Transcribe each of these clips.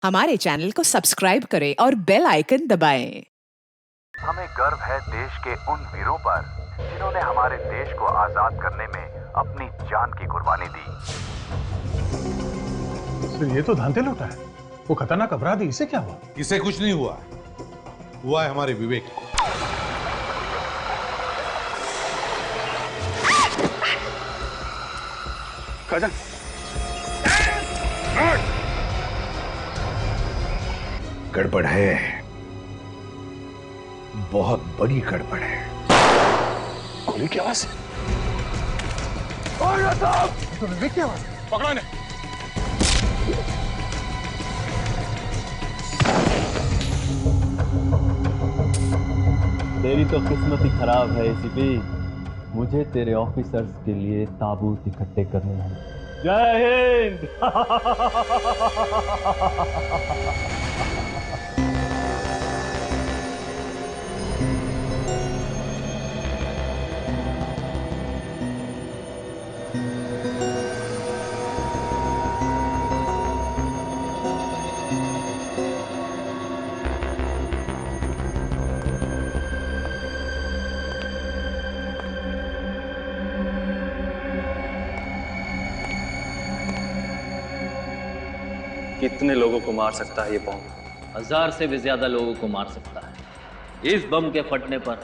हमारे चैनल को सब्सक्राइब करें और बेल आइकन दबाएं। हमें गर्व है देश के उन वीरों पर जिन्होंने हमारे देश को आजाद करने में अपनी जान की कुर्बानी दी। तो ये तो धांधे लौटा है। वो खतरनाक अपराधी, इसे क्या हुआ? इसे कुछ नहीं हुआ, हुआ है हमारे विवेक को। काजल, गड़बड़ है, बहुत बड़ी गड़बड़ है। गोली की आवाज है। तो विवेक की आवाज है। पकड़ो इन्हें। तेरी तो किस्मत ही खराब है एसीपी। मुझे तेरे ऑफिसर्स के लिए ताबूत इकट्ठे करने हैं। जय हिंद। कितने लोगों को मार सकता है ये बम? 1000 से भी ज्यादा लोगों को मार सकता है। इस बम के फटने पर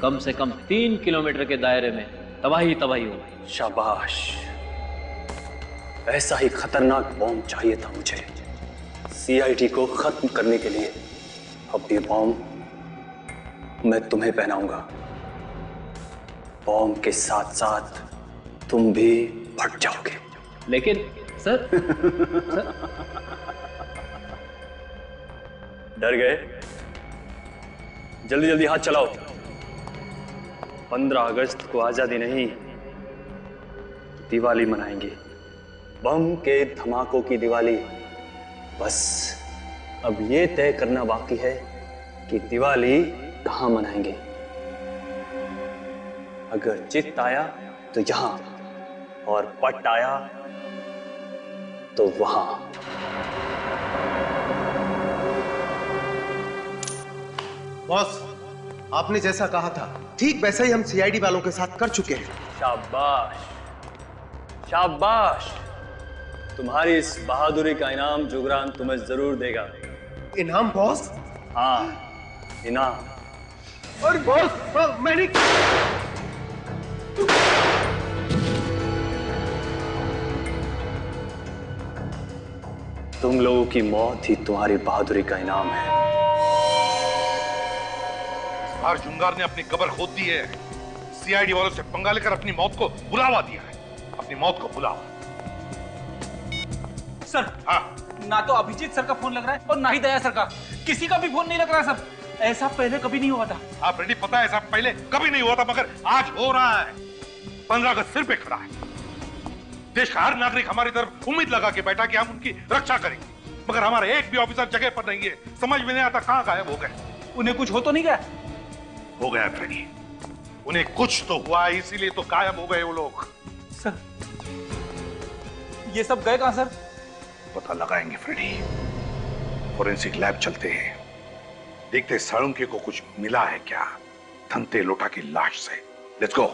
कम से कम 3 किलोमीटर के दायरे में तबाही तबाही होगी। शाबाश, ऐसा ही खतरनाक बम चाहिए था मुझे सीआईडी को खत्म करने के लिए। अब ये बम मैं तुम्हें पहनाऊंगा। बम के साथ साथ तुम भी फट जाओगे। लेकिन सर, डर गए? जल्दी जल्दी हाथ चलाओ। 15 अगस्त को आजादी नहीं, दिवाली मनाएंगे। बम के धमाकों की दिवाली। बस अब ये तय करना बाकी है कि दिवाली कहां मनाएंगे। अगर चित्त आया तो यहां, और पट आया तो वहां। बॉस, आपने जैसा कहा था ठीक वैसा ही हम सीआईडी वालों के साथ कर चुके हैं। शाबाश, शाबाश। तुम्हारी इस बहादुरी का इनाम जुगरान तुम्हें जरूर देगा। इनाम बॉस? हाँ, इनाम। और बॉस, मैंने तुम लोगों की मौत ही तुम्हारी बहादुरी का इनाम है। इस बार जुंगार ने अपनी कब्र खोद दी है। सीआईडी वालों से पंगा लेकर अपनी मौत को बुलावा दिया है। अपनी मौत को बुलावा। सर, हाँ, ना तो अभिजीत सर का फोन लग रहा है और ना ही दया सर का। किसी का भी फोन नहीं लग रहा सर। ऐसा पहले कभी नहीं हुआ था। हाँ फ्रेडी, पता है ऐसा पहले कभी नहीं हुआ था, मगर आज हो रहा है। 15 अगस्त सिर पे खड़ा है। देश का हर नागरिक हमारी तरफ उम्मीद लगा के बैठा कि हम उनकी रक्षा करेंगे, मगर हमारे एक भी ऑफिसर जगह पर नहीं है। समझ में नहीं आता कहां गायब हो गए। उन्हें कुछ हो तो नहीं गया? हो गया फ्रेडी, उन्हें कुछ तो हुआ, इसीलिए तो गायब हो गए वो लोग। सर, ये सब गए कहां सर? पता लगाएंगे फ्रेडी। फोरेंसिक लैब चलते हैं, देखते साळुंके को कुछ मिला है क्या धनते लोटा की लाश से। Let's go.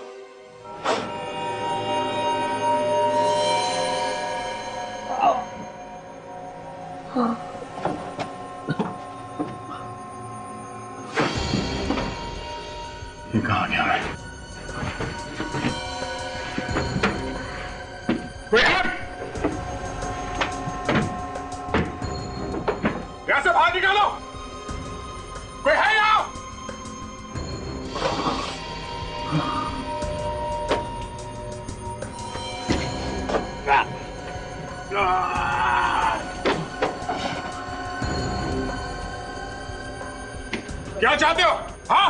ये कहाँ गया मैं? यहां से बाहर निकालो। कोई है यहाँ? क्या चाहते हो? हाँ,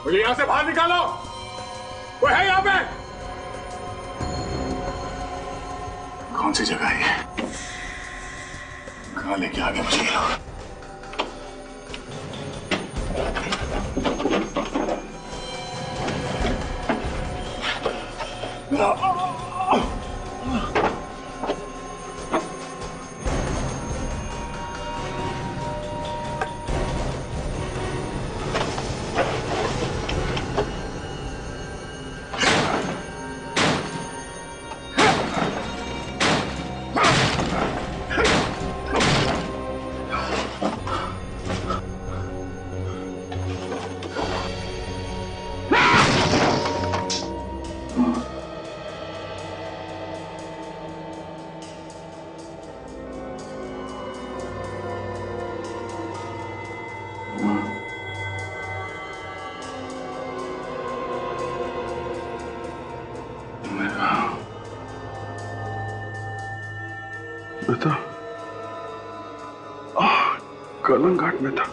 मुझे यहां से बाहर निकालो। कोई है यहाँ पे? कौन सी जगह है ये? कहाँ लेके आ गए मुझे ये लोग? मैं तो कर्लन घाट में था।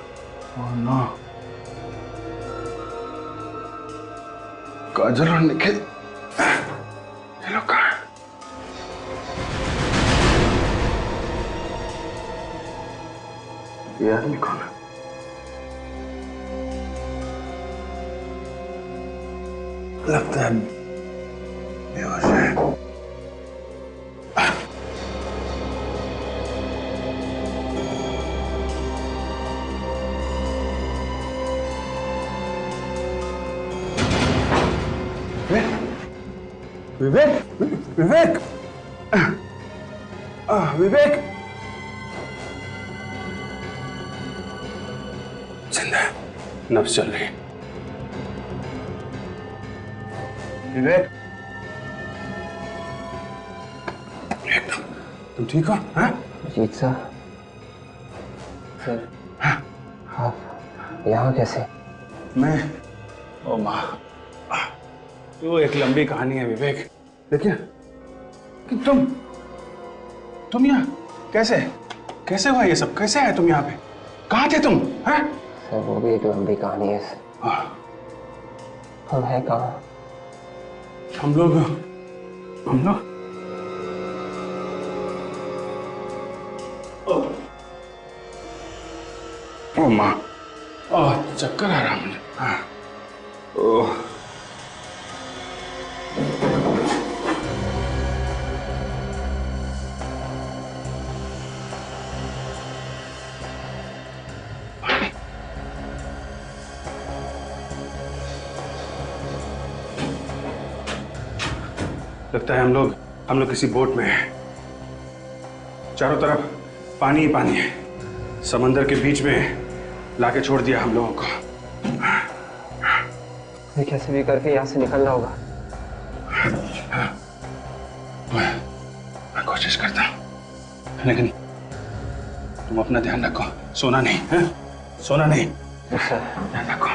Oh no. काजल और निखिल ये लोग कहाँ हैं? ये आदमी कौन है? लगता है बेहोश है। विवेक, विवेक, विवेक जिंदा है, नब्ज चल रही है। विवेक, एकदम तुम ठीक हो? हाँ? जीत सर, आप यहाँ कैसे? मैं ओ माँ, वो एक लंबी कहानी है विवेक। देखिए कि तुम यहाँ कैसे हुआ ये सब? कैसे आए तुम यहाँ पे? कहाँ थे तुम? हैं? सर वो भी एक लंबी कहानी है सर। हम हैं कहाँ? हम लोग ओ माँ, चक्कर आ रहा मुझे। हाँ, ओह लगता है हम लोग किसी बोट में हैं। चारों तरफ पानी ही पानी है। समंदर के बीच में लाके छोड़ दिया हम लोगों को। कैसे भी करके यहाँ से निकलना होगा। मैं कोशिश करता हूँ, लेकिन तुम अपना ध्यान रखो। सोना नहीं है? सोना नहीं। ध्यान रखो।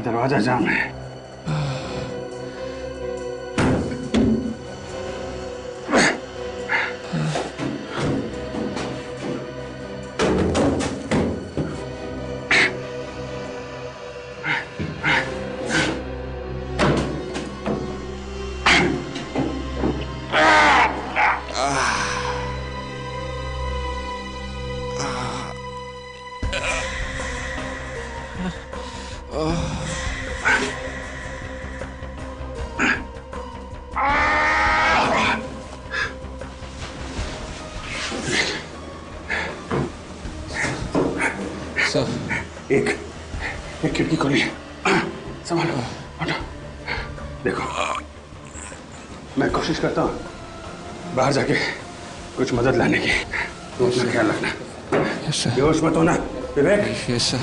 दरवाजा जाम है। एक खिड़की खोली है। संभालो, हटो। देखो, मैं कोशिश करता हूँ बाहर जाके कुछ मदद लाने की। तुम अपना ख्याल रखना। बेहोश मत होना विवेक। Yes sir.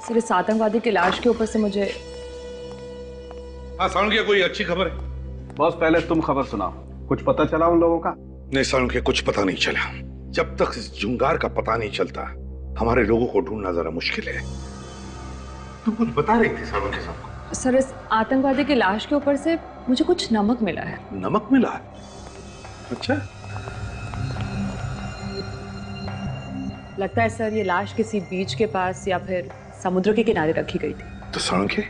सर इस आतंकवादी की लाश के ऊपर से मुझे सालुंखिया कोई अच्छी खबर है? बॉस पहले तुम खबर सुनाओ। कुछ पता चला उन लोगों का? नहीं सालुंखिया, कुछ पता नहीं चला। जब तक इस जुंगार का पता नहीं चलता हमारे लोगों को ढूंढना जरा मुश्किल है। तू कुछ बता रही थी सालों के साथ। सर, इस आतंकवादी की लाश के ऊपर से मुझे कुछ नमक मिला है। नमक मिला? अच्छा। लगता है सर ये लाश किसी बीच के पास या फिर समुद्र के किनारे रखी गई थी। तो सालुंखे,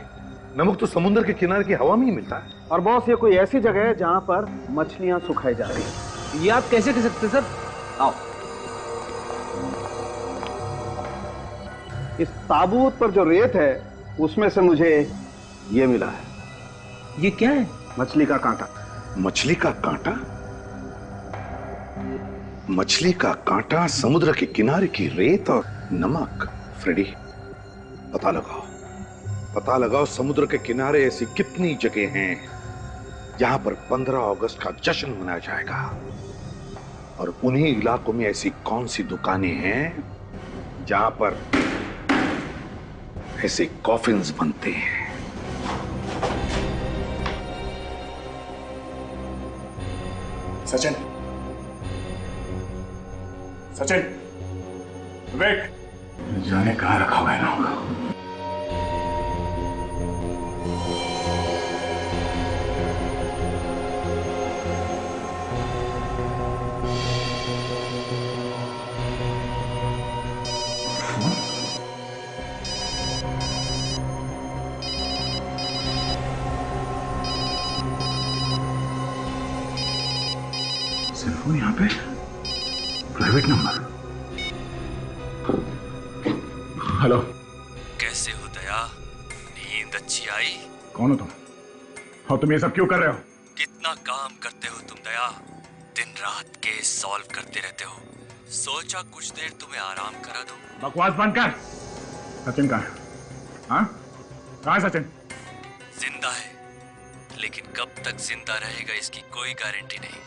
नमक तो समुद्र के किनारे की हवा में ही मिलता है। और बॉस, ये कोई ऐसी जगह है जहां पर मछलियां सुखाई जा रही हैं। ये आप कैसे कह सकते सर? आओ। इस ताबूत पर जो रेत है उसमें से मुझे ये मिला है। ये क्या है? मछली का कांटा। मछली का कांटा? मछली का कांटा, समुद्र के किनारे की रेत और नमक। फ्रेडी, पता लगाओ, पता लगाओ समुद्र के किनारे ऐसी कितनी जगह हैं जहां पर 15 अगस्त का जश्न मनाया जाएगा, और उन्हीं इलाकों में ऐसी कौन सी दुकानें हैं जहां पर ऐसे कॉफिन्स बनते हैं। सचिन, सचिन, विवेक, जाने कहां रखा हुआ है ना। सेलफोन यहाँ पे, प्राइवेट नंबर। हेलो। कैसे हो दया? नींद अच्छी आई? कौन हो तुम? और तुम ये सब क्यों कर रहे हो? कितना काम करते हो तुम दया, दिन रात केस सॉल्व करते रहते हो। सोचा कुछ देर तुम्हें आराम करा दूं। बकवास बंद कर। सचिन कहाँ है? हाँ? कहाँ है सचिन? जिंदा है, लेकिन कब तक जिंदा रहेगा इसकी कोई गारंटी नहीं।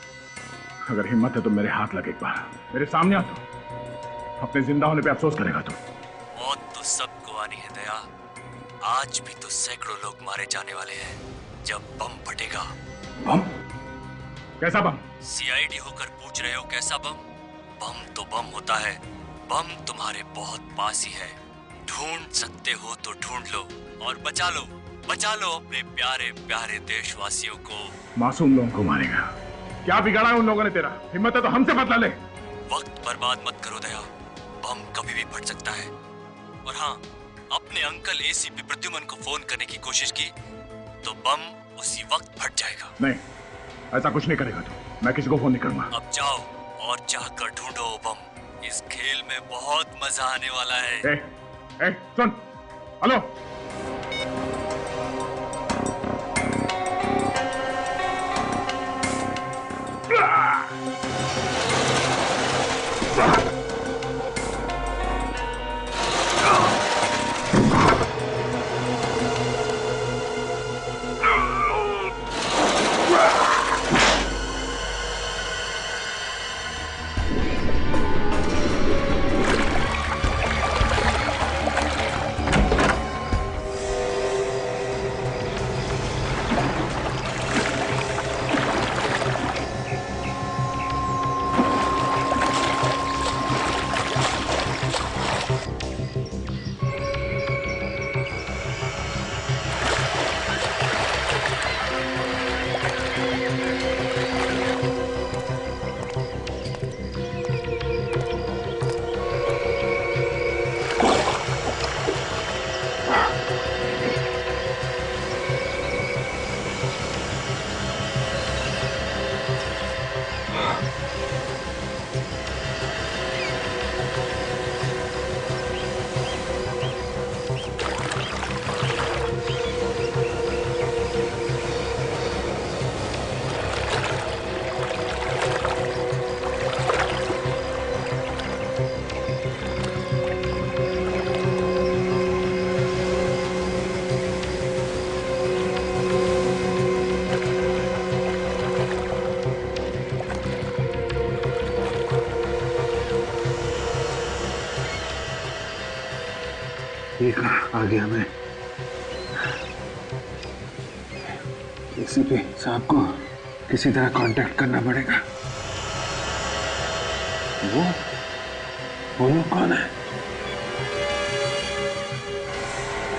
अगर हिम्मत है तो मेरे हाथ लगे, एक बार मेरे सामने आ। तो अपने जिंदा होने पे अफसोस करेगा तू। मौत तो सबको आनी है दया। आज भी तो सैकड़ों लोग मारे जाने वाले हैं जब बम फटेगा। बम? कैसा बम? सीआईडी होकर पूछ रहे हो कैसा बम? बम तो बम होता है। बम तुम्हारे बहुत पास ही है। ढूंढ सकते हो तो ढूंढ लो और बचा लो, बचा लो अपने प्यारे प्यारे देशवासियों को। मासूम लोगों को मारेगा? क्या बिगाड़ा है उन लोगों ने तेरा? हिम्मत है तो हमसे बदला ले। वक्त बर्बाद मत करो दया, बम कभी भी फट सकता है। और हाँ, अपने अंकल एसीपी प्रद्युमन को फोन करने की कोशिश की तो बम उसी वक्त फट जाएगा। नहीं, ऐसा कुछ नहीं करेगा तू। मैं किसी को फोन नहीं करूंगा। अब जाओ और चाहकर ढूंढो बम। इस खेल में बहुत मजा आने वाला है। सुन, हेलो। ये कहाँ आ गया मैं? एसीपी साहब को किसी तरह कांटेक्ट करना पड़ेगा। वो लोग कौन है?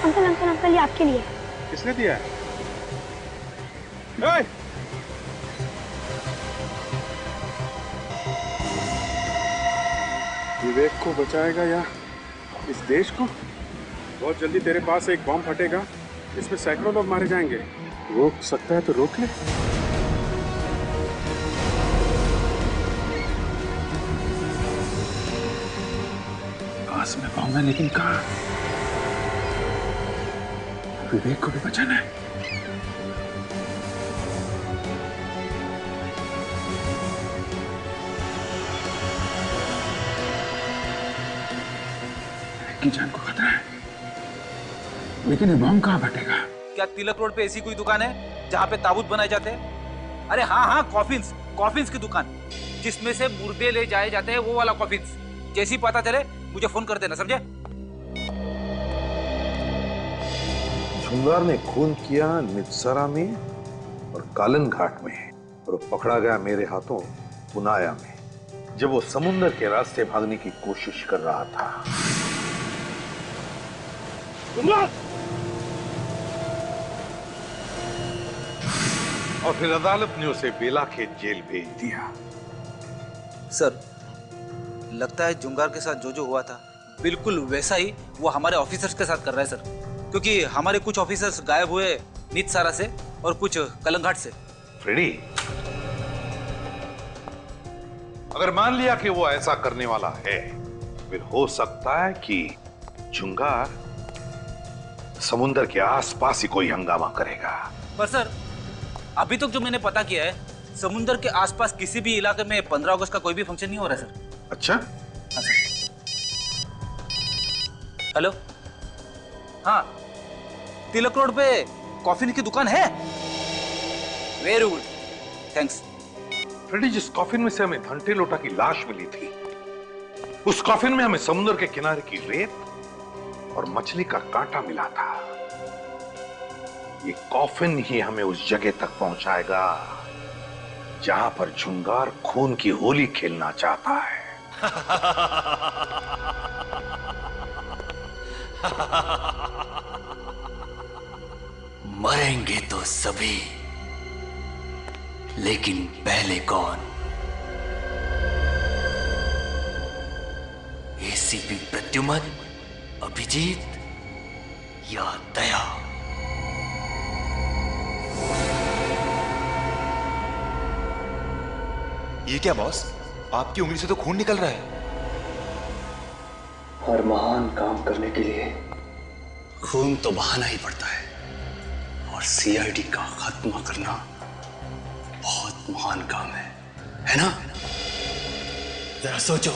अंकल अंकल अंकल, ये आपके लिए। किसने दिया है? विवेक को बचाएगा या इस देश को? बहुत जल्दी तेरे पास एक बम फटेगा, इसमें सैकड़ों लोग मारे जाएंगे। रोक सकता है तो रोक ले। पास में बम है, लेकिन कहाँ? विवेक को भी बचाना है। की जान को खतरा है, लेकिन ये बम कहाँ फटेगा? क्या तिलक रोड पे ऐसी कोई दुकान है जहाँ पे ताबूत बनाए जाते हैं? अरे हाँ हाँ, कॉफिन्स की दुकान, जिसमें से मुर्दे ले जाए जाते हैं, वो वाला कॉफिन्स। जैसे ही पता चले मुझे फोन कर देना, समझे? झुंगार ने खून किया नित्सरा में और कालन घाट में, और पकड़ा गया मेरे हाथों पुनाया में, जब वो समुद्र के रास्ते भागने की कोशिश कर रहा था। और फिर अदालत ने उसे बेलाखेत जेल भेज दिया। सर, लगता है झुंगार के साथ जो हुआ था बिल्कुल वैसा ही वो हमारे ऑफिसर्स के साथ कर रहा है सर, क्योंकि हमारे कुछ ऑफिसर्स गायब हुए नित्सारा से और कुछ कलंघाट से। फ्रेडी, अगर मान लिया कि वो ऐसा करने वाला है, फिर हो सकता है कि झुंगार समुद्र के आसपास ही कोई हंगामा करेगा। पर सर, अभी तक जो मैंने पता किया है, समुद्र के आसपास किसी भी इलाके में 15 अगस्त का कोई भी फंक्शन नहीं हो रहा है सर। अच्छा? हाँ सर। हेलो, हाँ, तिलक रोड पे कॉफी की दुकान है। Very good, thanks. फ्रेडी, जिस कॉफिन में से हमें घंटे लोटा की लाश मिली थी, उस कॉफिन में हमें समुद्र के किनारे की रेत और मछली का कांटा मिला था। ये कॉफिन ही हमें उस जगह तक पहुंचाएगा जहां पर झुंगार खून की होली खेलना चाहता है। मरेंगे तो सभी, लेकिन पहले कौन? एसीपी प्रद्युमन, अभिजीत या दया? ये क्या बॉस, आपकी उंगली से तो खून निकल रहा है। हर महान काम करने के लिए खून तो बहाना ही पड़ता है, और सीआईडी का खात्मा करना बहुत महान काम है ना? जरा सोचो,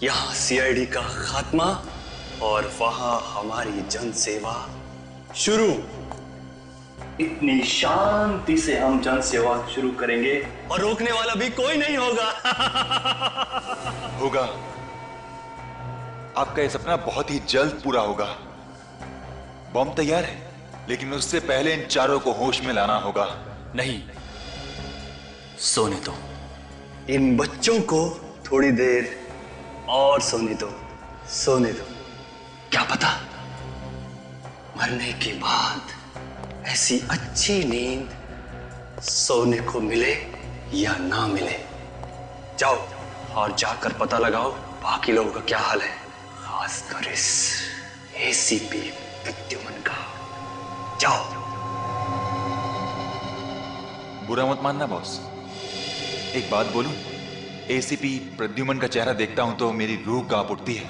यहां सीआईडी का खात्मा और वहां हमारी जन सेवा शुरू। इतनी शांति से हम जन सेवा शुरू करेंगे और रोकने वाला भी कोई नहीं होगा। होगा। आपका यह सपना बहुत ही जल्द पूरा होगा। बम तैयार है, लेकिन उससे पहले इन चारों को होश में लाना होगा। नहीं, सोने दो इन बच्चों को, थोड़ी देर और सोने दो। क्या पता मरने के बाद ऐसी अच्छी नींद सोने को मिले या ना मिले। जाओ और जाकर पता लगाओ बाकी लोगों का क्या हाल है, खासकर इस एसीपी प्रद्युमन का। जाओ। बुरा मत मानना बॉस, एक बात बोलूं? एसीपी प्रद्युमन का चेहरा देखता हूं तो मेरी रूह कांप उठती है।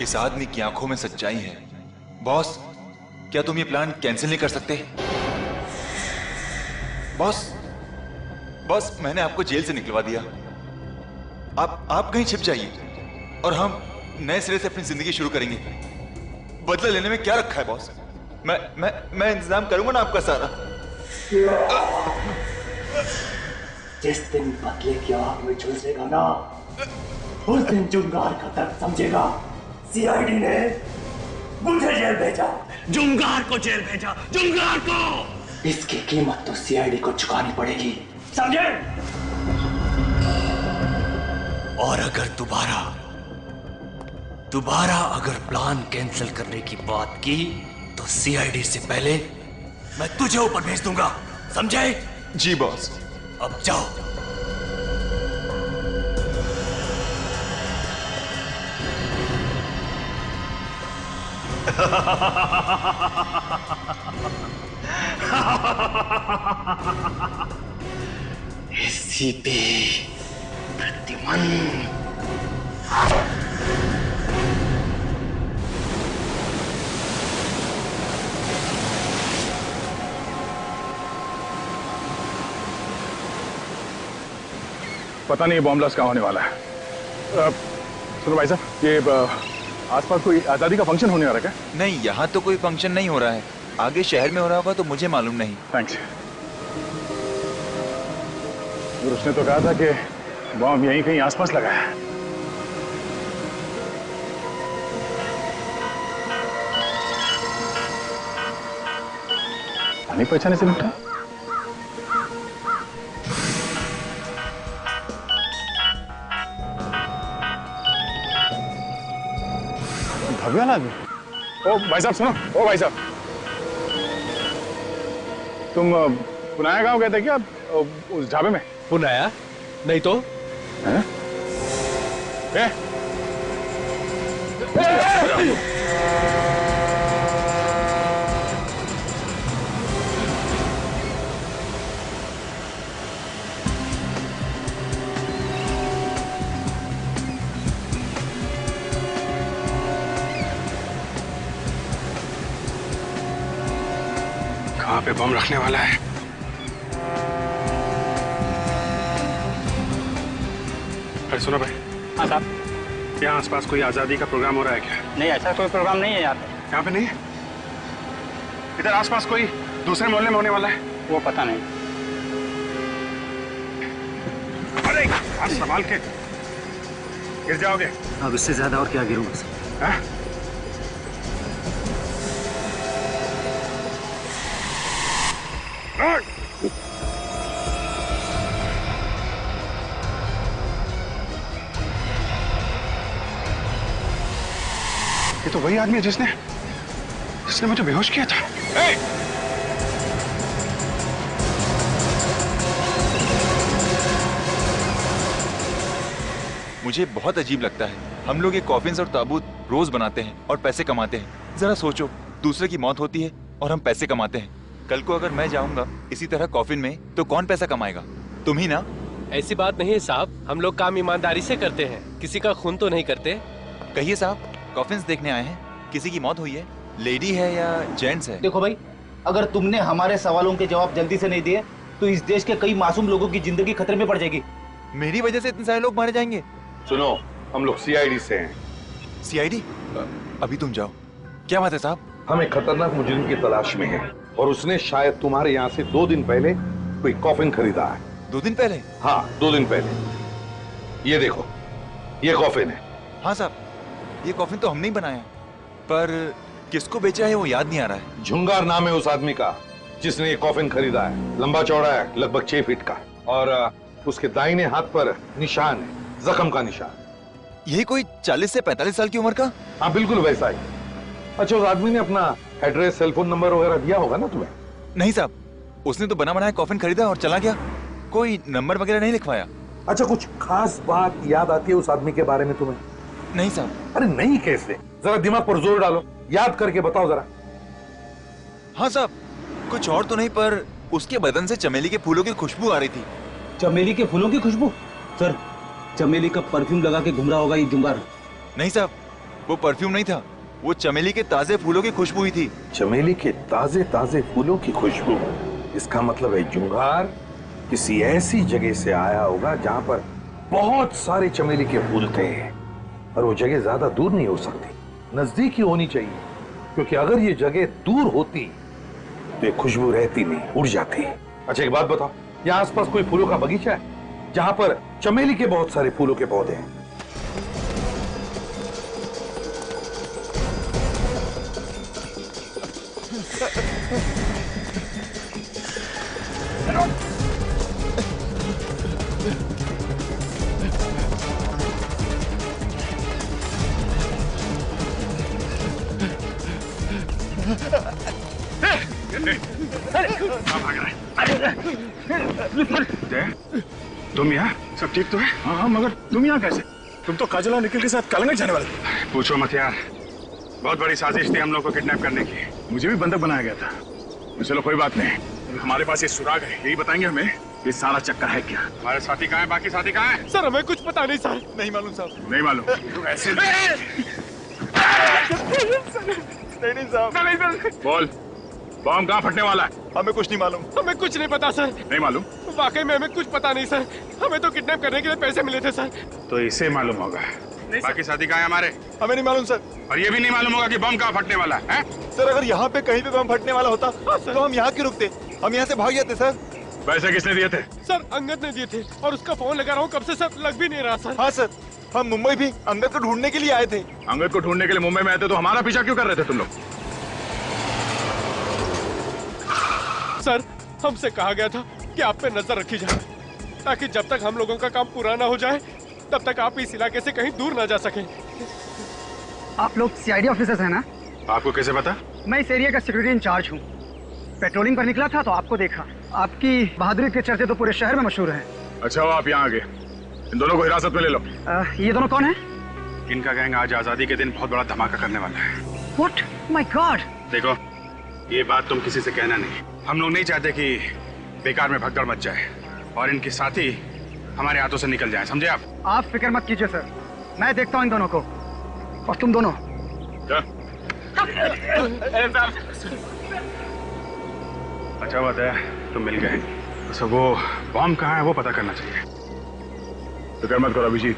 इस आदमी की आंखों में सच्चाई है। बॉस, क्या तुम ये प्लान कैंसिल नहीं कर सकते? बॉस, मैंने आपको जेल से निकलवा दिया। आप कहीं छिप जाइए और हम नए सिरे से अपनी जिंदगी शुरू करेंगे। बदला लेने में क्या रखा है बॉस? मैं इंतजाम करूंगा ना आपका सारा। जिस दिन बदले की आग में झुलसेगा ना, उस दिन जुंगार का दर्द समझेगा। सीआईडी ने मुझे जेल भेजा, जुंगार को जेल भेजा, जुंगार को। इसकी कीमत तो सीआईडी को चुकानी पड़ेगी, समझे? और अगर दोबारा अगर प्लान कैंसिल करने की बात की तो सीआईडी से पहले मैं तुझे ऊपर भेज दूंगा, समझे? जी बॉस। अब जाओ। एसीपी प्रद्युमन। पता नहीं बॉम्ब ब्लास्ट कहाँ होने वाला है। सुनो भाई साहब, ये आसपास कोई आजादी का फंक्शन होने वाला है क्या? नहीं, यहाँ तो कोई फंक्शन नहीं हो रहा है। आगे शहर में हो रहा होगा तो मुझे मालूम नहीं। थैंक्स। और उसने तो कहा था कि बॉम्ब यहीं कहीं आसपास लगा है। नहीं पहचाने से निपटा। भगवान आदमी। ओ भाई साहब सुनो, ओ भाई साहब, तुम पुनाया गांव गए थे क्या उस ढाबे में? पुनाया? नहीं तो। हैं? कहाँ पे बम रखने वाला है? अरे सुनो भाई। हाँ साहब। यहाँ आसपास कोई आजादी का प्रोग्राम हो रहा है क्या? नहीं, ऐसा कोई प्रोग्राम नहीं है यहाँ पे। यहाँ पे नहीं है? इधर आसपास कोई दूसरे मोहल्ले में होने वाला है? वो पता नहीं। अरे हाथ संभाल के, गिर जाओगे। अब इससे ज्यादा और क्या गिरूंगा सर? हाँ? ये तो वही आदमी है जिसने मुझे बेहोश किया था। मुझे बहुत अजीब लगता है, हम लोग ये कॉफिन्स और ताबूत रोज बनाते हैं और पैसे कमाते हैं। जरा सोचो, दूसरे की मौत होती है और हम पैसे कमाते हैं। कल को अगर मैं जाऊंगा इसी तरह कॉफिन में तो कौन पैसा कमाएगा? तुम ही ना। ऐसी बात नहीं है साहब, हम लोग काम ईमानदारी से करते हैं, किसी का खून तो नहीं करते। कहिए साहब, कॉफिन्स देखने आए हैं, किसी की मौत हुई है? लेडी है या जेंट्स है? देखो भाई, अगर तुमने हमारे सवालों के जवाब जल्दी से नहीं दिए तो इस देश के कई मासूम लोगों की जिंदगी खतरे में पड़ जाएगी। मेरी वजह से इतने सारे लोग मारे जाएंगे। सुनो, हम लोग सीआईडी से हैं। सीआईडी? अभी तुम जाओ। क्या बात है साहब? हम एक खतरनाक मुजरिम की तलाश में हैं और उसने शायद तुम्हारे यहाँ से 2 दिन पहले कोई कॉफिन खरीदा है। 2 दिन पहले? हाँ, 2 दिन पहले। ये देखो, ये कॉफिन है। हाँ साहब, ये कॉफिन तो हमने ही बनाया, पर किसको बेचा है वो याद नहीं आ रहा है। झुंगार नाम है उस आदमी का जिसने ये कॉफिन खरीदा है। लंबा चौड़ा है, लगभग 6 फीट का, और उसके दाहिने हाथ पर निशान है, जख्म का निशान। यही कोई 40 से 45 साल की उम्र का? हाँ, बिल्कुल वैसा ही। अच्छा, उस आदमी ने अपना एड्रेस, सेलफोन नंबर वगैरह दिया होगा ना तुम्हें? नहीं साहब, उसने तो बना बनाया कॉफिन खरीदा और चला गया, कोई नंबर वगैरह नहीं लिखवाया। अच्छा, कुछ खास बात याद आती है उस आदमी के बारे में तुम्हें? नहीं साहब। अरे नहीं कैसे? जरा दिमाग पर जोर डालो, याद करके बताओ जरा। हाँ साहब, कुछ और तो नहीं, पर उसके बदन से चमेली के फूलों की खुशबू आ रही थी। चमेली के फूलों की खुशबू? सर, चमेली का परफ्यूम लगा के घूम रहा होगा ये जुंगार। नहीं साहब, वो परफ्यूम नहीं था, वो चमेली के ताजे फूलों की खुशबू ही थी। चमेली के ताजे ताजे फूलों की खुशबू? इसका मतलब है जुंगार किसी ऐसी जगह से आया होगा जहां पर बहुत सारे चमेली के फूल थे, और वो जगह ज्यादा दूर नहीं हो सकती, नजदीक ही होनी चाहिए, क्योंकि अगर ये जगह दूर होती तो ये खुशबू रहती नहीं, उड़ जाती। अच्छा, एक बात बताओ, यहाँ आसपास कोई फूलों का बगीचा है जहां पर चमेली के बहुत सारे फूलों के पौधे हैं? जय, तुम यहाँ? सब ठीक तो है? हाँ हाँ, मगर तुम यहाँ कैसे? तुम तो काजल और निखिल के साथ कालंगट जाने वाले थे। पूछो मत यार, बहुत बड़ी साजिश थी हम लोग को किडनैप करने की। मुझे भी बंधक बनाया गया था। चलो कोई बात नहीं, हमारे पास ये सुराग है, यही बताएंगे हमें ये सारा चक्कर है क्या। हमारे साथी कहाँ है? बाकी साथी कहाँ है? सर हमें कुछ पता नहीं सर। नहीं मालूम साहब। नहीं मालूम? तो ऐसे नहीं साहब। नहीं सर। बोल, बॉम्ब कहाँ फटने वाला है? हमें कुछ नहीं मालूम। हमें कुछ नहीं पता सर। नहीं मालूम? वाकई में हमें कुछ पता नहीं सर। हमें तो किडनैप करने के लिए पैसे मिले थे सर। तो इसे मालूम होगा। बाकी साथी कहाँ है हमारे? हमें नहीं मालूम सर। और ये भी नहीं मालूम होगा कि बम कहाँ फटने वाला है? सर अगर यहाँ पे कहीं पे बम फटने वाला होता तो हम यहाँ क्यों रुकते? हम यहाँ से भाग जाते सर। पैसे किसने दिए थे? सर अंगद ने दिए थे और उसका फोन लगा रहा हूँ कब से सर, लग भी नहीं रहा सर। हाँ सर, हम मुंबई भी अंगद को ढूंढने के लिए आए थे। अंगद को ढूंढने के लिए मुंबई में आए थे तो हमारा पीछा क्यों कर रहे थे तुम लोग? सर हमसे कहा गया था कि आप पे नजर रखी जाए ताकि जब तक हम लोगों का काम पूरा ना हो जाए तब तक आप इस इलाके से कहीं दूर ना जा सकें। आप लोग सीआईडी ऑफिसर्स हैं ना? आपको कैसे पता? मैं इस एरिया का सिक्योरिटी इंचार्ज हूँ। पेट्रोलिंग पर निकला था तो आपको देखा। आपकी बहादुरी के चर्चे तो पूरे शहर में मशहूर हैं। अच्छा हो आप यहाँ आ गए। इन दोनों को हिरासत में ले लो। ये दोनों कौन है? इनका गैंग आज आजादी के दिन बहुत बड़ा धमाका करने वाला है। What? My God! देखो, ये बात तुम किसी से कहना नहीं। हम लोग नहीं चाहते कि बेकार में भगदड़ मच जाए और इनके साथी हमारे हाथों से निकल जाए, समझे आप? आप फिक्र मत कीजिए सर, मैं देखता हूँ इन दोनों को। और तुम दोनों अच्छा बात है तुम मिल गए। तो वो बॉम्ब कहाँ है वो पता करना चाहिए। फिक्र मत करो अभिजीत,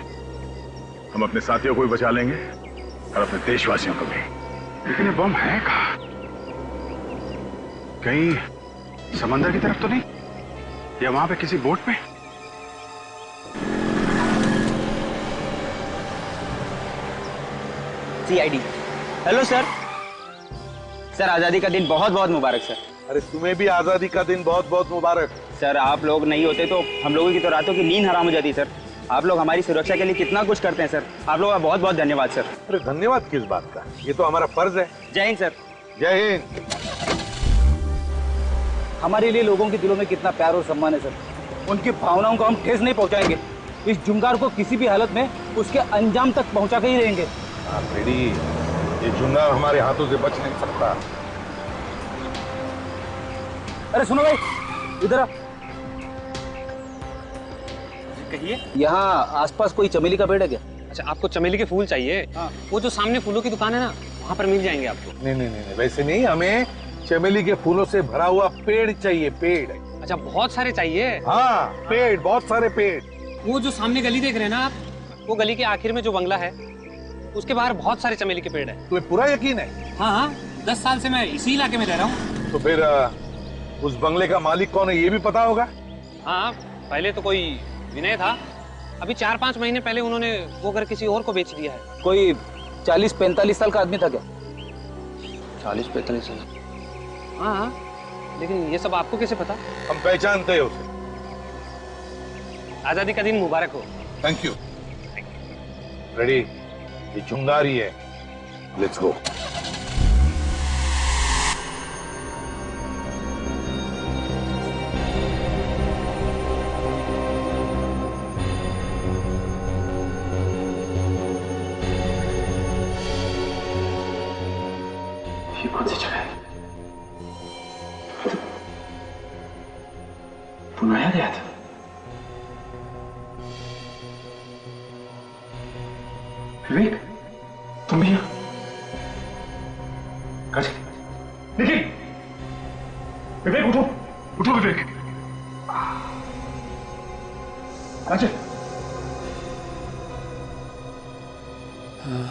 हम अपने साथियों को भी बचा लेंगे और अपने देशवासियों को भी। लेकिन ये बॉम्ब है कहाँ? कहीं समंदर की तरफ तो नहीं, या वहां पे किसी बोट में? सीआईडी। Hello sir. सर आजादी का दिन बहुत बहुत मुबारक सर। अरे तुम्हें भी आजादी का दिन बहुत बहुत मुबारक। सर आप लोग नहीं होते तो हम लोगों की तो रातों की नींद हराम हो जाती सर। आप लोग हमारी सुरक्षा के लिए कितना कुछ करते हैं सर। आप लोगों का बहुत बहुत धन्यवाद सर। अरे धन्यवाद किस बात का, ये तो हमारा फर्ज है। जय हिंद सर। जय हिंद। हमारे लिए लोगों के दिलों में कितना प्यार और सम्मान है सर। उनकी भावनाओं को हम ठेस नहीं पहुंचाएंगे। इस जुंगार को किसी भी हालत में उसके अंजाम तक पहुंचा के ही रहेंगे। रेडी, ये जुंगार हमारे हाथों से बच नहीं सकता। अरे सुनो भाई, इधर आ। कहिए। यहाँ आसपास कोई चमेली का पेड़ है क्या? अच्छा आपको चमेली के फूल चाहिए? हाँ। वो जो सामने फूलों की दुकान है ना, वहाँ पर मिल जाएंगे आपको। नहीं नहीं नहीं, वैसे नहीं, हमें चमेली के फूलों से भरा हुआ पेड़ चाहिए। पेड़? अच्छा बहुत सारे चाहिए? हाँ पेड़, बहुत सारे पेड़। वो जो सामने गली देख रहे हैं ना आप, वो गली के आखिर में जो बंगला है उसके बाहर बहुत सारे चमेली के पेड़ है। तुम्हें पूरा यकीन है? हाँ हाँ, 10 साल से मैं इसी इलाके में रह रहा हूँ। तो फिर उस बंगले का मालिक कौन है ये भी पता होगा? हाँ पहले तो कोई विनय था, अभी 4-5 महीने पहले उन्होंने वो घर किसी और को बेच दिया है। कोई 40-45 साल का आदमी था क्या? 40-45 साल? हाँ, लेकिन ये सब आपको कैसे पता? हम पहचानते हैं उसे। आजादी का दिन मुबारक हो। Thank you. रेडी, ये चुंगारी है। Let's go. ये कौन सी जगह है? बनाया गया था। विवेक, तुम भी यहाँ? निखिल, विवेक उठो, उठो विवेक। काजल। हाँ,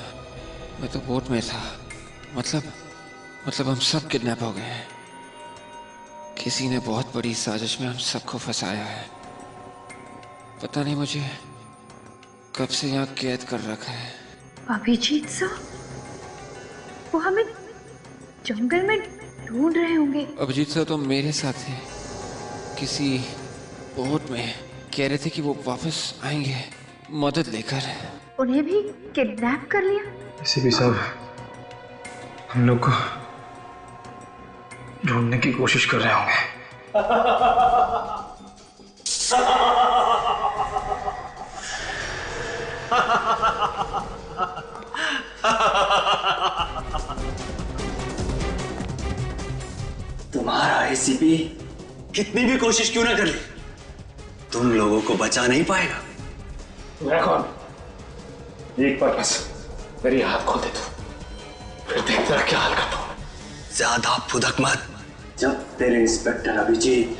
मैं तो बोट में था। मतलब हम सब किडनैप हो गए हैं। किसी ने बहुत बड़ी साजिश में हम सबको फंसाया है। पता नहीं मुझे कब से यहाँ कैद कर रखा है। अभिजीत सर, वो हमें जंगल में ढूंढ रहे होंगे। अभिजीत सर तो मेरे साथ थे, किसी बोट में। कह रहे थे कि वो वापस आएंगे मदद लेकर। उन्हें भी किडनैप कर लिया? एसीपी साहब, हम लोग को ढूंढने की कोशिश कर रहे होंगे। तुम्हारा एसीपी कितनी भी कोशिश क्यों ना कर ले, तुम लोगों को बचा नहीं पाएगा। मैं कौन? एक बार बस मेरी हाथ खोल दे तू, फिर देख तेरा क्या हाल करता हूं। ज्यादा फुदक मत। जब तेरे इंस्पेक्टर अभिजीत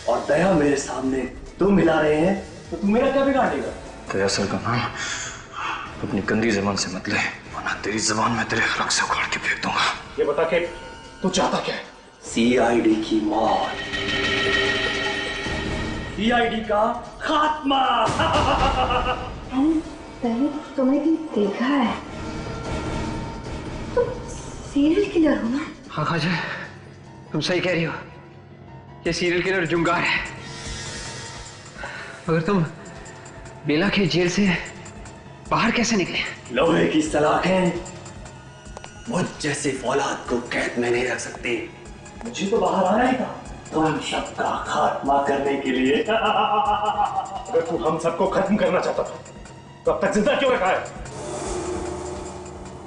और दया मेरे सामने तुम मिला रहे हैं तो तू मेरा क्या बिगाड़ देगा? दया सर का नाम अपनी गंदी जबान से मत ले, वरना तेरी जबान में तेरे हलक से उखाड़ के फेंक दूंगा। ये बता के तू चाहता क्या है? सीआईडी की मौत, सीआईडी का खात्मा। मैंने तुम्हें भी देखा है, तुम सीरियल किलर हो ना? हाँ खाजा, तुम सही कह रही हो, ये सीरियल किलर जुंगार है। मगर तुम बेला के जेल से बाहर कैसे निकले? लोहे की सलाखें मुझ जैसे औलाद को कैद में नहीं रख सकती। मुझे तो बाहर आना ही था तुम सबका खात्मा करने के लिए। अगर तू हम सबको खत्म करना चाहता था तो अब तक जिंदा क्यों रखा है?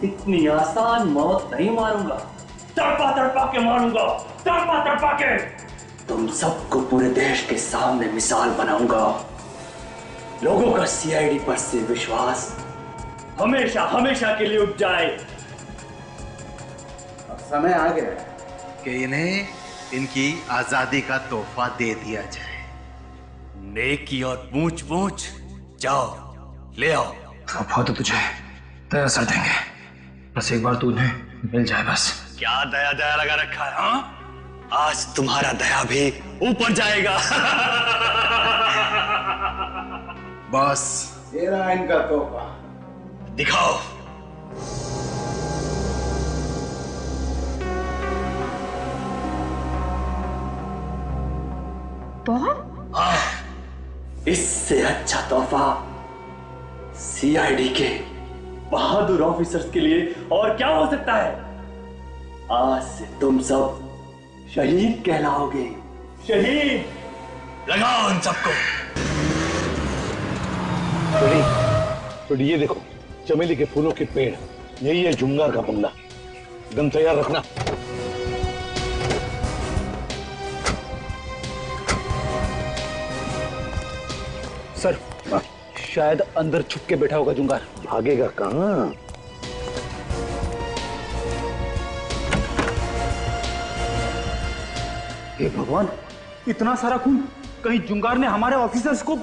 इतनी आसान मौत नहीं मारूंगा, तड़पा तड़पा के मारूंगा, तड़पा तड़पा के। तुम सबको पूरे देश के सामने मिसाल बनाऊंगा। लोगों का सीआईडी पर से विश्वास हमेशा हमेशा के लिए उठ जाए। अब समय आ गया है कि इन्हें इनकी आजादी का तोहफा दे दिया जाए। नेकी और पूछ पूछ, जाओ ले आओ। तोहफा तो तुझे दया सर देंगे, बस एक बार तू उन्हें मिल जाए बस। क्या दया दया लगा रखा है? हाँ, आज तुम्हारा दया भी ऊपर जाएगा। बस ये रहा इनका तोहफा, दिखाओ। बॉम्ब? हाँ, इससे अच्छा तोहफा सीआईडी के बहादुर ऑफिसर्स के लिए और क्या हो सकता है? आज से तुम सब शहीद कहलाओगे। शहीद। लगाओ उन सबको। तो ये देखो चमेली के फूलों के पेड़, यही है जुंगार का बंगला। गन तैयार रखना। सर, शायद अंदर छुप के बैठा होगा जुंगार। भागेगा कहां? हे भगवान, इतना सारा खून! कहीं जुंगार ने हमारे ऑफिसर्स को...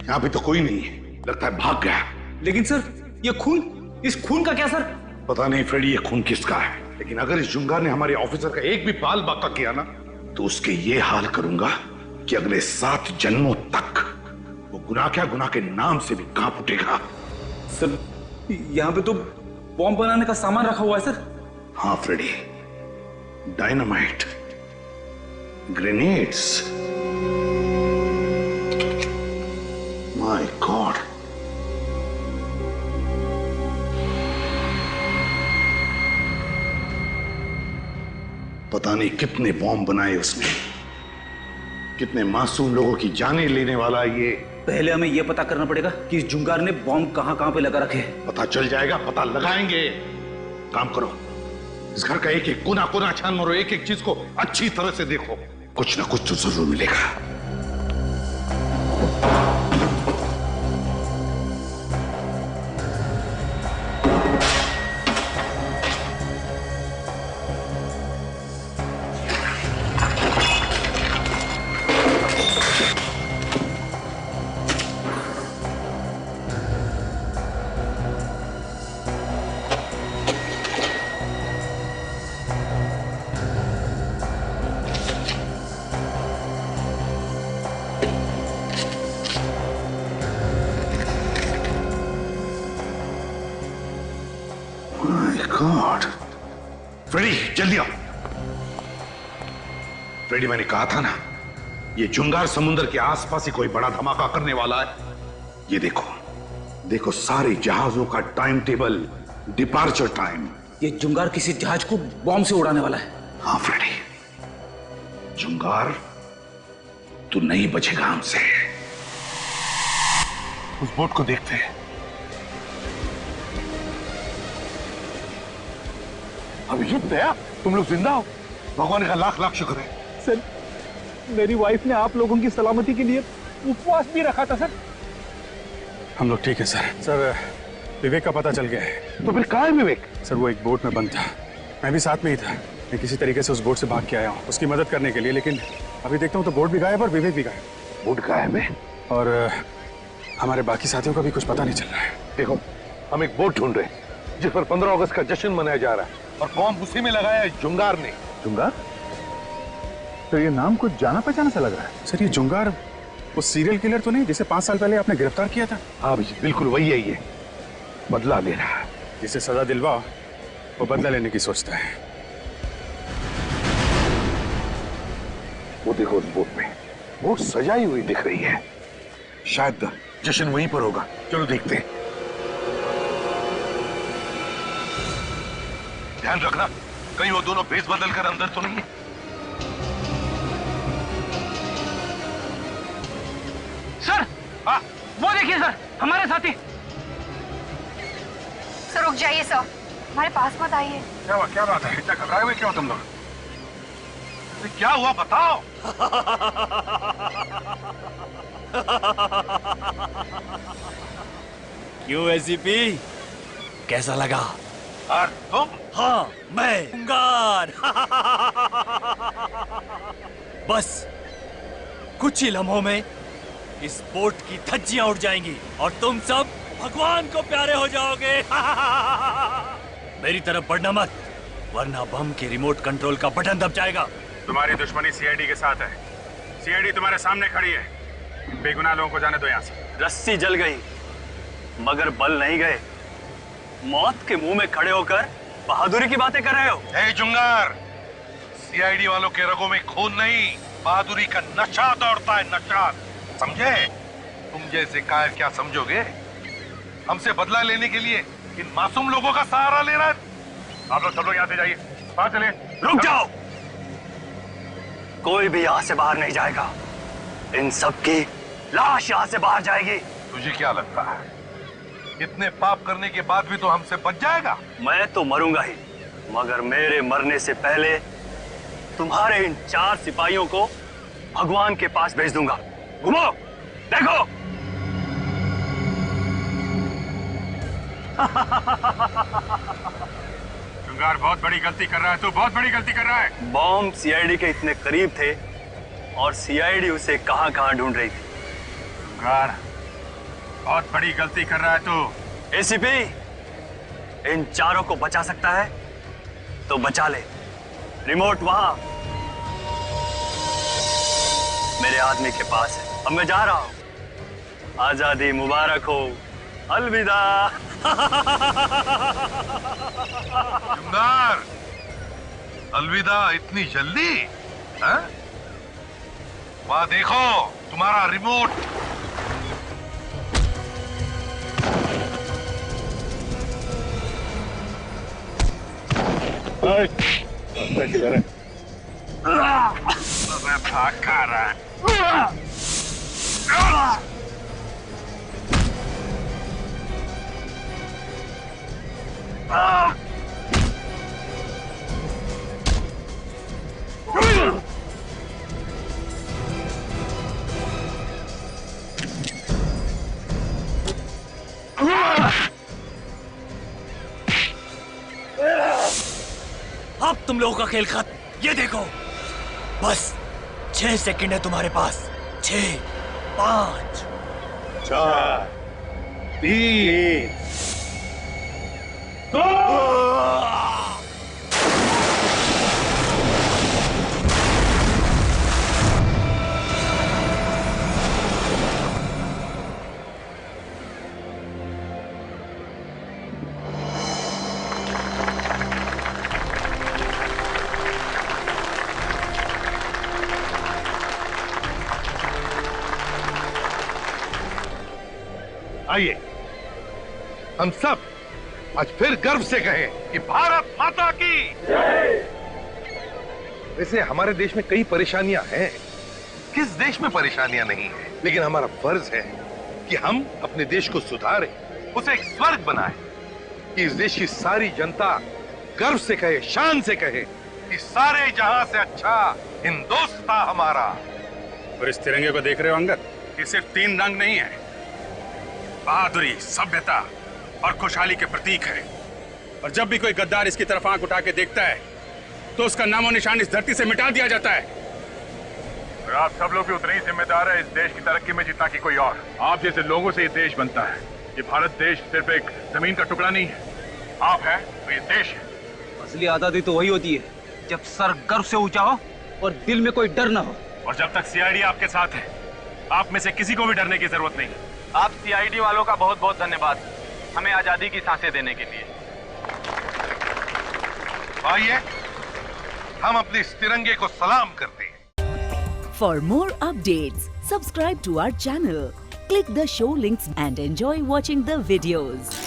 यहां पे तो कोई नहीं है, लगता है भाग गया। लेकिन सर, ये खून, इस खून का क्या सर? पता नहीं फ्रेडी, ये खून किसका है, लेकिन अगर इस जुंगार ने हमारे ऑफिसर का एक भी बाल बाका किया ना, तो उसके ये हाल करूंगा कि अगले 7 जन्मों तक वो गुनाह क्या, गुनाह के नाम से भी कांप उठेगा। सर, यहाँ पे तो बॉम्ब बनाने का सामान रखा हुआ है सर। हाँ Freddy, dynamite, grenades. My god, पता नहीं कितने बॉम्ब बनाए उसने, कितने मासूम लोगों की जानें लेने वाला ये। पहले हमें यह पता करना पड़ेगा कि इस जुंगार ने बॉम्ब कहां पे लगा रखे। पता चल जाएगा, पता लगाएंगे। काम करो, इस घर का एक एक कोना कोना छान मारो, एक एक चीज को अच्छी तरह से देखो, कुछ ना कुछ तो जरूर मिलेगा। गॉड, फ्रेडी जल्दी आओ। फ्रेडी, मैंने कहा था ना, ये जुंगार समुद्र के आसपास ही कोई बड़ा धमाका करने वाला है। ये देखो, देखो सारे जहाजों का टाइम टेबल डिपार्चर टाइम। ये जुंगार किसी जहाज को बॉम्ब से उड़ाने वाला है। हाँ फ्रेडी, जुंगार तू नहीं बचेगा हमसे। उस बोट को देखते हैं। अभिजीत दया, तुम लोग जिंदा हो, भगवान का लाख लाख शुक्र है। सर, मेरी वाइफ ने आप लोगों की सलामती के लिए उपवास भी रखा था सर। हम लोग ठीक है सर। सर, विवेक का पता चल गया है। तो फिर कहाँ है विवेक? सर, वो एक बोट में बंद था, मैं भी साथ में ही था। मैं किसी तरीके से उस बोट से भाग के आया हूँ उसकी मदद करने के लिए, लेकिन अभी देखता हूँ तो बोट भी गायब और विवेक भी गायब। बोट गायब है और हमारे बाकी साथियों का भी कुछ पता नहीं चल रहा है। देखो, हम एक बोट ढूंढ रहे हैं जिस पर 15 अगस्त का जश्न मनाया जा रहा है, और कौन उसी में लगाया है जुंगार ने। जुंगार? तो ये नाम कुछ जाना पहचाना सा लग रहा है। सर, ये जुंगार वो सीरियल किलर तो नहीं जिसे 5 साल पहले आपने गिरफ्तार किया था? हाँ भैया, बिल्कुल वही है। ये बदला ले रहा है। जिसे सजा दिलवाओ वो बदला लेने की सोचता है। वो देखो, उस बोट में बोट सजाई हुई दिख रही है। शायद जश्न वहीं पर होगा। चलो देखते हैं। ध्यान रखना कहीं वो दोनों भेस बदल कर अंदर तो नहीं है। सर, वो देखिए सर, हमारे साथी। सर रुक जाइए सर, हमारे पास मत आइए। क्या हुआ? क्या बात है? इतना घबराए हुए क्यों तुम लोग? क्या हुआ बताओ। क्यों एसीपी, कैसा लगा? और तुम? हाँ, मैं जुंगार। बस कुछ ही लम्हों में इस बोट की धज्जियां उड़ जाएंगी और तुम सब भगवान को प्यारे हो जाओगे। मेरी तरफ बढ़ना मत, वरना बम के रिमोट कंट्रोल का बटन दब जाएगा। तुम्हारी दुश्मनी सीआईडी के साथ है। सीआईडी तुम्हारे सामने खड़ी है। बेगुनाह लोगों को जाने दो यहाँ से। रस्सी जल गई मगर बल नहीं गए। मौत के मुंह में खड़े होकर बहादुरी की बातें कर रहे हो। हे जुंगार, सीआईडी वालों के रगों में खून नहीं, बहादुरी का नशा दौड़ता है, नशा। समझे? तुम जैसे कायर क्या समझोगे? हमसे बदला लेने के लिए इन मासूम लोगों का सहारा ले रहा है। आप लोग सब लोग यहाँ से जाइए। बाहर चले। रुक जाओ, कोई भी यहाँ से बाहर नहीं जाएगा। इन सब की लाश यहाँ से बाहर जाएगी। तुझे क्या लगता है इतने पाप करने के बाद भी तो हमसे बच जाएगा? मैं तो मरूंगा ही, मगर मेरे मरने से पहले तुम्हारे इन 4 सिपाहियों को भगवान के पास भेज दूंगा। घुमो, देखो। जुंगार, बहुत बड़ी गलती कर रहा है तू, बहुत बड़ी गलती कर रहा है। बॉम्ब सीआईडी के इतने करीब थे और सीआईडी उसे कहां-कहां ढूंढ रही थी। जुंगार, बहुत बड़ी गलती कर रहा है तू। एसीपी, इन 4 को बचा सकता है तो बचा ले। रिमोट वहां मेरे आदमी के पास है। अब मैं जा रहा हूं। आजादी मुबारक हो। अलविदा। जुंगार, अलविदा इतनी जल्दी? हाँ? वहां देखो तुम्हारा रिमोट। भाग खा रहा है। अब तुम लोगों का खेल खत्म। ये देखो, बस 6 सेकंड है तुम्हारे पास। 6, 5, 4, 3, 2। आइए, हम सब आज फिर गर्व से कहें कि भारत माता की। वैसे हमारे देश में कई परेशानियां हैं, किस देश में परेशानियां नहीं है, लेकिन हमारा फर्ज है कि हम अपने देश को सुधारें, उसे एक स्वर्ग बनाएं, कि इस देश की सारी जनता गर्व से कहे, शान से कहे कि सारे जहां से अच्छा हिंदुस्तान हमारा। और इस तिरंगे को देख रहे हो अंगद, ये सिर्फ 3 रंग नहीं है, बहादुरी, सभ्यता और खुशहाली के प्रतीक है। और जब भी कोई गद्दार इसकी तरफ आंख उठा के देखता है तो उसका नामो निशान इस धरती से मिटा दिया जाता है। और आप सब लोग भी उतने ही जिम्मेदार है इस देश की तरक्की में जितना कि कोई और। आप जैसे लोगों से ये देश बनता है। ये भारत देश सिर्फ एक जमीन का टुकड़ा नहीं है, आप है तो ये देश है। असली आजादी तो वही होती है जब सर गर्व से ऊंचा हो और दिल में कोई डर ना हो। और जब तक सीआईडी आपके साथ है, आप में से किसी को भी डरने की जरूरत नहीं। आप सीआईडी वालों का बहुत बहुत धन्यवाद, हमें आजादी की सांसें देने के लिए। आइए हम अपने इस तिरंगे को सलाम करते हैं। For more updates, subscribe to our channel, click the show links and enjoy watching the videos.